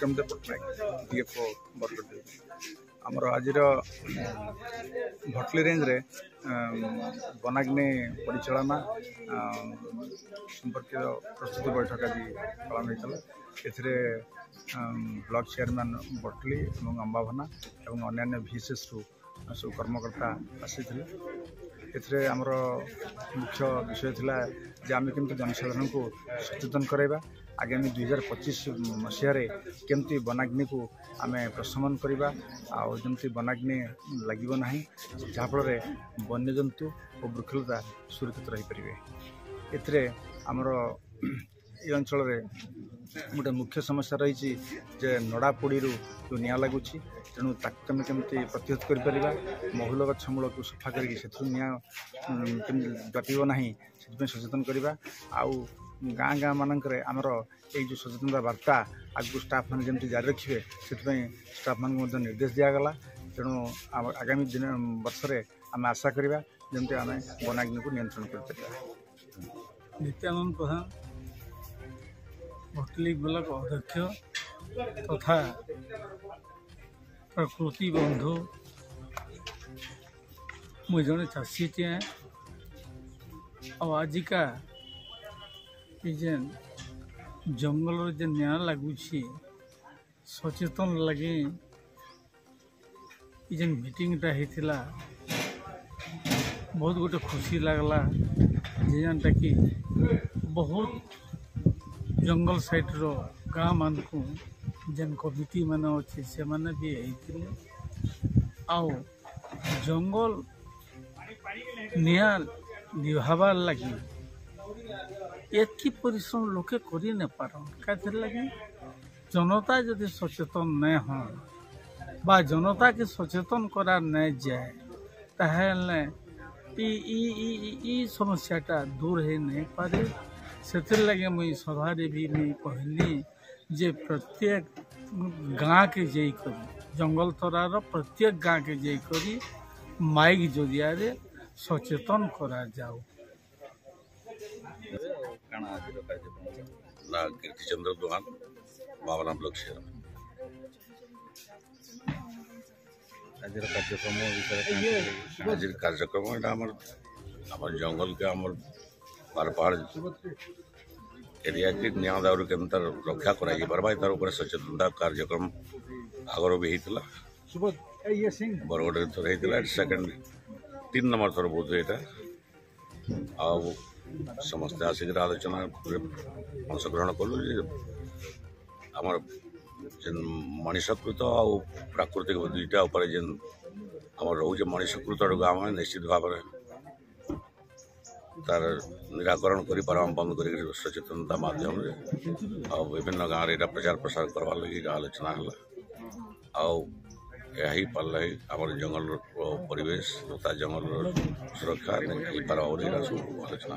Vikramdev Patnaik DFO Bargarh आमर आज Bhatli range रे वनाग्नि परिचालना संपर्क प्रस्तुति बैठक आज पालन होता है। ब्लॉक चेयरमैन भटली और अंबाभना और अन्य VCS सब कर्मकर्ता आसी आमर मुख्य विषय थिला जे आम केमती जनसाधारण को सचेतन कराइबा आगामी 2025 मसीह केमती वनाग्नि को आम प्रशमन करवा आमती वनाग्नि लगे ना जहाँफल वन्यजंतु और वृक्षलता सुरक्षित रही पारे। आमर ये अंचल गोटे मुख्य समस्या रही जे नड़ापोड़ी जो निआ लगुच तेणु ताकूम केमती प्रतिहत कर महुल गछ मूल को सफा करके निआ व्यापीब ना से सचेतन करवा आउ गाँ गाँ मानक आमर ये जो सचेतनता वार्ता आगु स्टाफ मैंने जमी जारी रखिए से स्टाफ मान निर्देश दिगला। तेणु आगामी दिन वर्ष आम आशा करवा जमी आम वनाग्नि को नियंत्रण कर नित्यानंद प्रधान भटली ब्लॉक अध्यक्ष तथा प्रकृति बंधु मुझे जड़े चाषी टे आजिका जंगल जे निया लगुच सचेतन लगे ये मीटिंगटा होता बहुत गोटे खुशी लगला जेनटा कि बहुत जंगल साइड रो गाँ मान को जेन कमिटी मान अच्छे से माने भी आउ जंगल निया निभाबार लगी एति परिश्रम लोके करी न पारन क्या लगी जनता यदि सचेतन न हो बा जनता के सचेतन करा न जाए ताहले ई समस्याटा दूर है नहीं पारे। से लगे मुई सभा भी मुई कहली जे प्रत्येक गाँ के जई करी जंगल तरार प्रत्येक गाँ के जई करी माइक जरिया रे सचेतन करा जाओ। कीर्तिचंद्र दुहान बावना ब्लॉक शेयर आज कार्यक्रम जंगल के आम बार पहाड़ एरिया की निया दारू के रक्षा कराई पार्बा तार ऊपर सचेतनता कार्यक्रम आगर भी होता बरगढ़ थर होता सेकेंड 3 नंबर थर बोध यहाँ समस्ते आसिक आलोचना अंशग्रहण कलु आमर जेन मनीषकृत आ प्राकृतिक दुईटा उपर जेन आम रोचे मनीषकृत गाँव निश्चित भाव तार निराकरण कर बंद कर सचेतनता माध्यम विभिन्न गाँव में प्रचार प्रसार करवा लगी आलोचना है पार्ला आम जंगल परिवेश तथा जंगल सुरक्षा हो पार सब आलोचना।